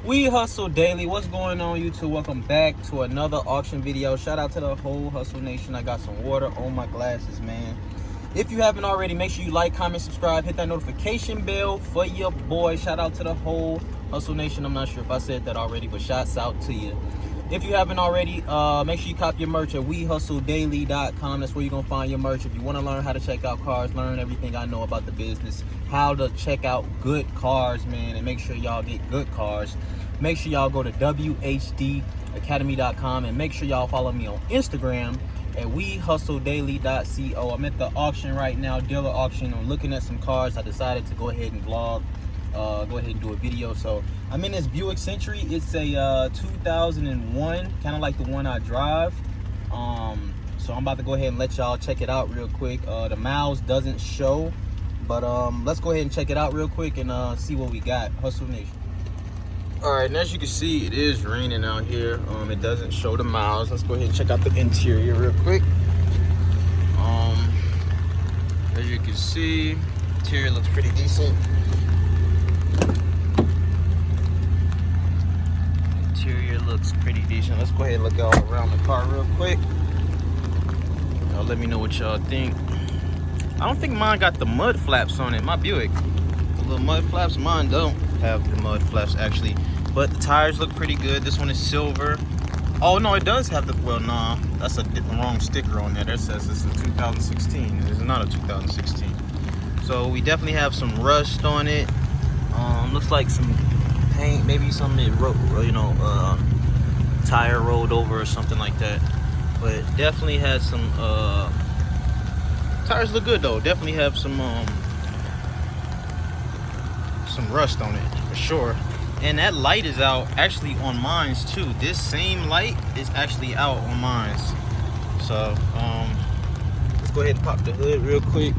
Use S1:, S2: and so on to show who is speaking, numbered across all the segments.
S1: We Hustle Daily. What's going on, YouTube? Welcome back to another auction video. Shout out to the whole Hustle Nation. I got some water on my glasses, man. If you haven't already, make sure you like, comment, subscribe, hit that notification bell for your boy. Shout out to the whole Hustle Nation. I'm not sure if I said that already, but shouts out to you. If you haven't already, make sure you cop your merch at wehustledaily.com. That's where you're going to find your merch. If you want to learn how to check out cars, learn everything I know about the business, how to check out good cars, man, and make sure y'all get good cars. Make sure y'all go to whdacademy.com and make sure y'all follow me on Instagram at wehustledaily.co. I'm at the auction right now, dealer auction. I'm looking at some cars. I decided to go ahead and vlog. Go ahead and do a video. So I'm in this Buick Century. It's a 2001, kind of like the one I drive. So I'm about to go ahead and let y'all check it out real quick. The miles doesn't show, but let's go ahead and check it out real quick and see what we got. Hustle Nation. All right, and as you can see, it is raining out here. It doesn't show the miles. Let's go ahead and check out the interior real quick. As you can see, interior looks pretty decent. Interior looks pretty decent. Let's go ahead and look all around the car real quick. Y'all let me know what y'all think. I don't think mine got the mud flaps on it. My Buick, the little mud flaps. Mine don't have the mud flaps actually, but the tires look pretty good. This one is silver. Oh no, it does have the, well, nah, that's a wrong sticker on there. That says it's a 2016. It's not a 2016. So we definitely have some rust on it. Looks like some paint, maybe something it tire rolled over or something like that. But it definitely has some tires look good though. Definitely have some rust on it for sure. And that light is out actually on mine's too. This same light is actually out on mine's. So let's go ahead and pop the hood real quick.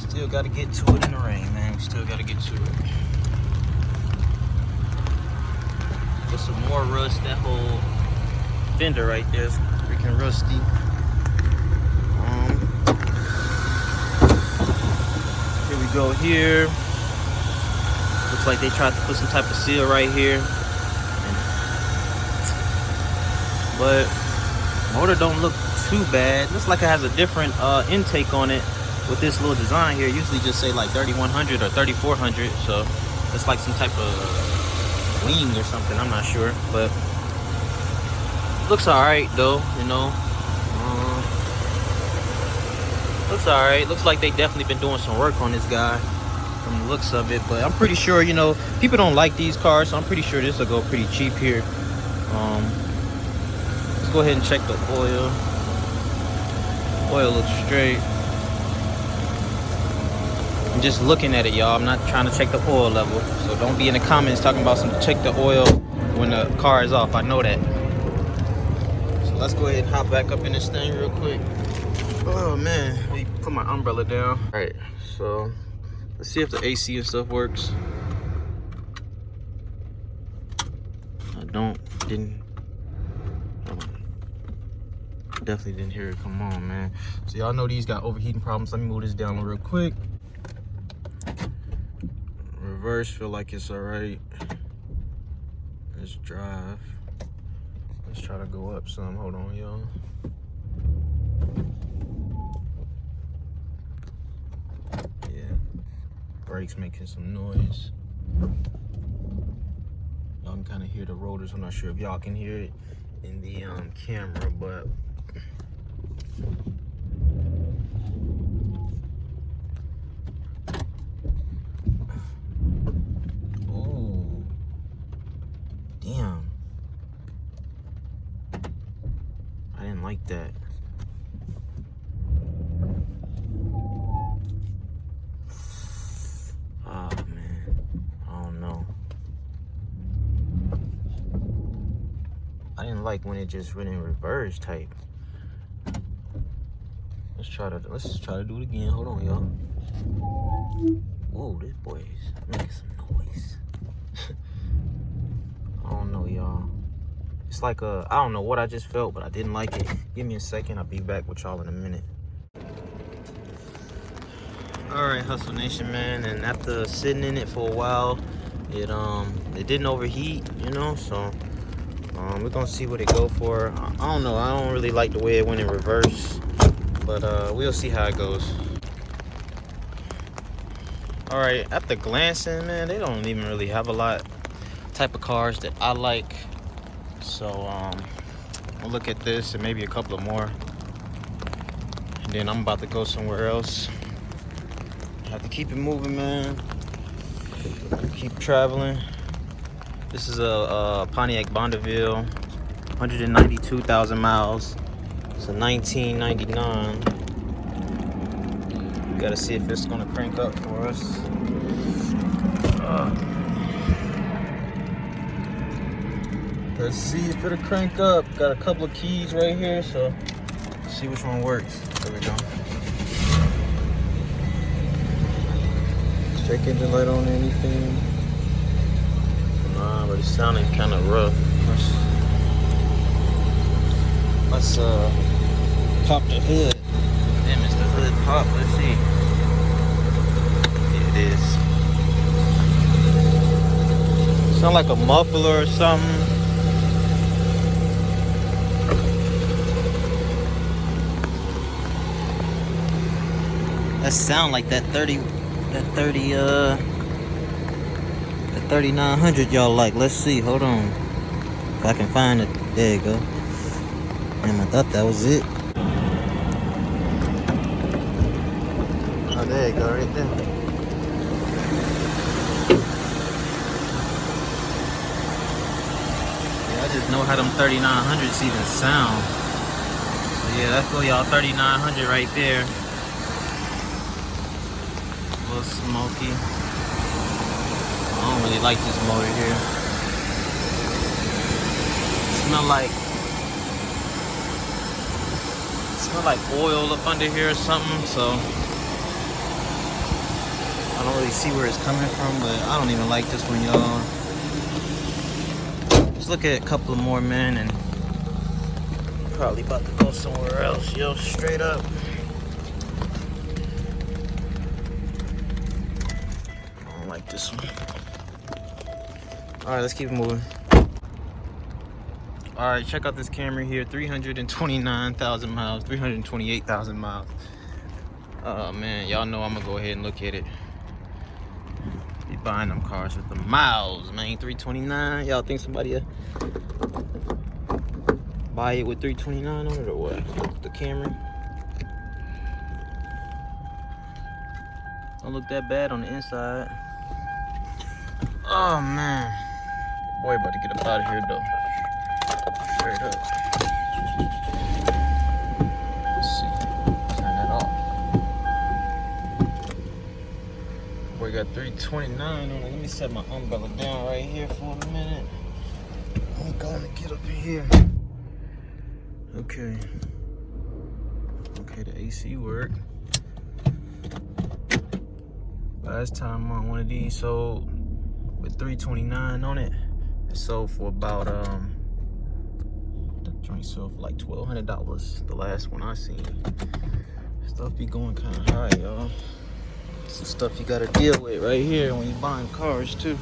S1: Still got to get to it in the rain, man. We still got to get to it. Put some more rust. That whole fender right there is freaking rusty. Here we go here. Looks like they tried to put some type of seal right here. But motor don't look too bad. Looks like it has a different intake on it. With this little design here, usually just say like 3100 or 3400, so it's like some type of wing or something, I'm not sure, but looks all right though, you know. Looks all right. Looks like they definitely been doing some work on this guy from the looks of it, but I'm pretty sure, you know, people don't like these cars, so I'm pretty sure this will go pretty cheap here. Let's go ahead and check the oil. Oil looks straight. I'm just looking at it, y'all. I'm not trying to check the oil level, so don't be in the comments talking about some check the oil when the car is off. I know that. So let's go ahead and hop back up in this thing real quick. Oh man, let me put my umbrella down. All right, so let's see if the AC and stuff works. Definitely didn't hear it. Come on, man. So y'all know these got overheating problems. Let me move this down real quick. Reverse, feel like it's all right. Let's drive. Let's try to go up some. Hold on, y'all. Yeah, brakes making some noise. Y'all can kind of hear the rotors. I'm not sure if y'all can hear it in the camera, but damn, I didn't like that. Oh man, I don't know. I didn't like when it just went in reverse type. Let's just try to do it again. Hold on, y'all. Whoa, this boy is making some noise. I don't know, y'all. It's like I don't know what I just felt, but I didn't like it. Give me a second. I'll be back with y'all in a minute. All right, Hustle Nation, man, and after sitting in it for a while, it didn't overheat, you know, so we're gonna see what it go for. I don't know, I don't really like the way it went in reverse, but we'll see how it goes. All right, after glancing, man, they don't even really have a lot type of cars that I like, so I'll look at this and maybe a couple of more, and then I'm about to go somewhere else. Have to keep it moving, man. Keep traveling. This is a Pontiac Bonneville, 192,000 miles. It's a 1999. Gotta see if it's gonna crank up for us. Let's see if it'll crank up. Got a couple of keys right here, so let's see which one works. There we go. Check engine light on anything. Nah, but it's sounding kind of rough. Let's pop the hood. Damn, it's the hood pop. Let's see. Yeah, it is. Sound like a muffler or something. That sound like that 3900 y'all like. Let's see, hold on. If I can find it. There you go. Damn, I thought that was it. Oh, there you go, right there. Yeah, I just know how them 3900s even sound. So yeah, that's go y'all, 3900 right there. A little smoky. I don't really like this motor here. Smell like oil up under here or something, so I don't really see where it's coming from, but I don't even like this one, y'all. Let's look at a couple of more, man, and probably about to go somewhere else, yo, straight up. I don't like this one. All right, let's keep it moving. All right, check out this Camry here, 329,000 miles, 328,000 miles. Oh man, y'all know I'm gonna go ahead and look at it. Be buying them cars with the miles, man. 329. Y'all think somebody buy it with 329 on it or what? The Camry. Don't look that bad on the inside. Oh man, boy, about to get up out of here though. Straight up. Let's see. Turn that off. We got 329 on it. Let me set my umbrella down right here for a minute. I'm going to get up in here. Okay. Okay, the AC worked. Last time on one of these sold with 329 on it. It sold for about joint sold for like $1,200. The last one I seen. Stuff be going kind of high, y'all. Some stuff you gotta deal with right here when you're buying cars too.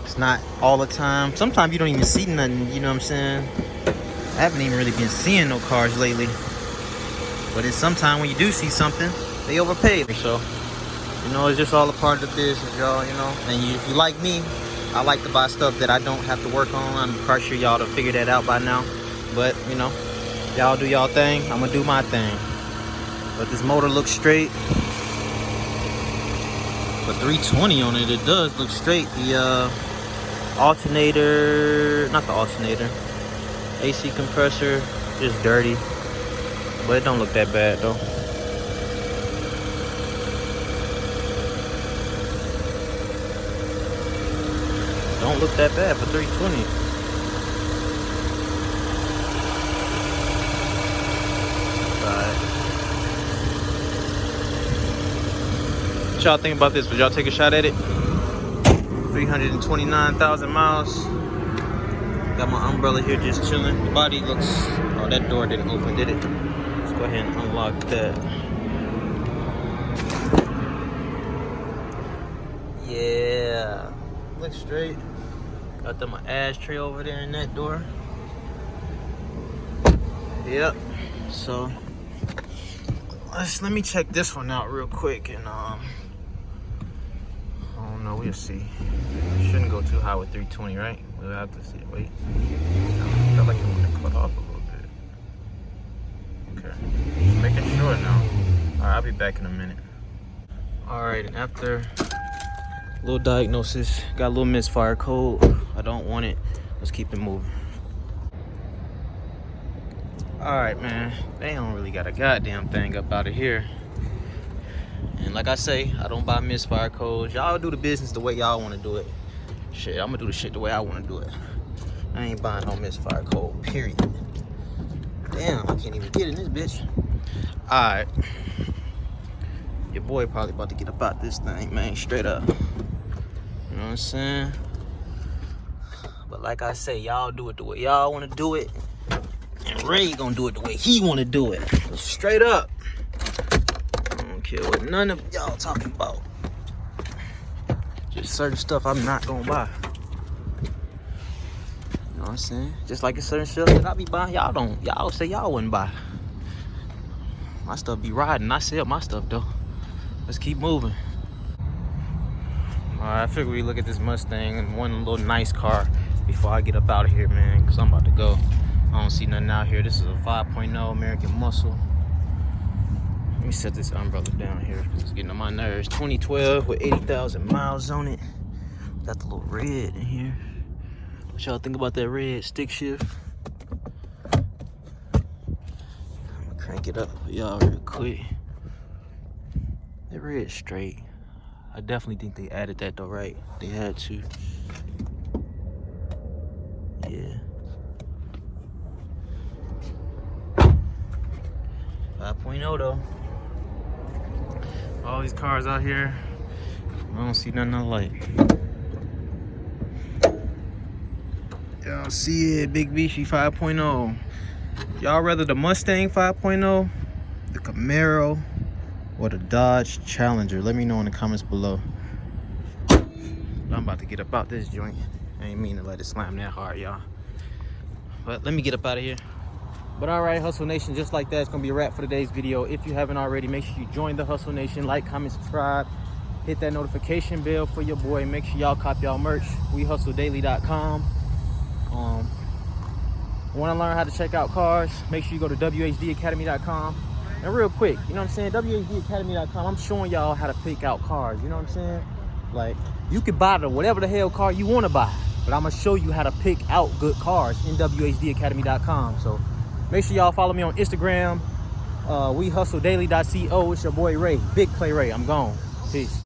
S1: It's not all the time. Sometimes you don't even see nothing. You know what I'm saying? I haven't even really been seeing no cars lately. But it's sometimes when you do see something, they overpay. So, you know, it's just all a part of the business, y'all. You know, and if you like me, I like to buy stuff that I don't have to work on. I'm pretty sure y'all to figure that out by now. But, you know, y'all do y'all thing. I'm going to do my thing. But this motor looks straight. But 320 on it, it does look straight. The alternator, not the alternator, AC compressor, just dirty. But it don't look that bad, though. Don't look that bad for 320. Alright. What y'all think about this? Would y'all take a shot at it? 329,000 miles. Got my umbrella here just chilling. The body looks... Oh, that door didn't open, did it? Let's go Go ahead and unlock that. Yeah, look straight. Got them an ashtray over there in that door. Yep. So let me check this one out real quick, and I don't know. We'll see. Shouldn't go too high with 320, right? We'll have to see. Wait. I feel like it want to cut off a little bit. Okay. Just making sure now. All right, I'll be back in a minute. All right, and after a little diagnosis, got a little misfire code. I don't want it. Let's keep it moving. All right, man. They don't really got a goddamn thing up out of here. And like I say, I don't buy misfire codes. Y'all do the business the way y'all want to do it. Shit, I'm gonna do the shit the way I want to do it. I ain't buying no misfire code, period. Damn, I can't even get in this bitch. All right. Your boy probably about to get up out this thing, man, straight up. You know what I'm saying? But like I say, y'all do it the way y'all want to do it. And Ray gonna do it the way he want to do it. Straight up. I don't care what none of y'all talking about. Just certain stuff I'm not gonna buy. You know what I'm saying? Just like it's certain stuff that I be buying, y'all say y'all wouldn't buy. My stuff be riding. I sell my stuff though. Let's keep moving. All right, I figure we look at this Mustang and one little nice car before I get up out of here, man, because I'm about to go. I don't see nothing out here. This is a 5.0 American Muscle. Let me set this umbrella down here because it's getting on my nerves. 2012 with 80,000 miles on it. Got the little red in here. What y'all think about that red stick shift? I'm gonna crank it up for y'all real quick. That red straight. I definitely think they added that though, right? They had to. Yeah. 5.0 though. All these cars out here, I don't see nothing I like. Y'all see it, Big Beachy 5.0. Y'all rather the Mustang 5.0, the Camaro, or the Dodge Challenger? Let me know in the comments below. I'm about to get up out this joint. I ain't mean to let it slam that hard, y'all. But let me get up out of here. But all right, Hustle Nation, just like that, it's gonna be a wrap for today's video. If you haven't already, make sure you join the Hustle Nation. Like, comment, subscribe, hit that notification bell for your boy. Make sure y'all cop y'all merch, wehustledaily.com. Want to learn how to check out cars, make sure you go to wehustledaily.com. And real quick, you know what I'm saying, wehustledaily.com, I'm showing y'all how to pick out cars, you know what I'm saying? Like, you can buy whatever the hell car you want to buy, but I'm gonna show you how to pick out good cars in wehustledaily.com. So make sure y'all follow me on Instagram, wehustledaily.co. It's your boy Ray, Big Play Ray. I'm gone. Peace.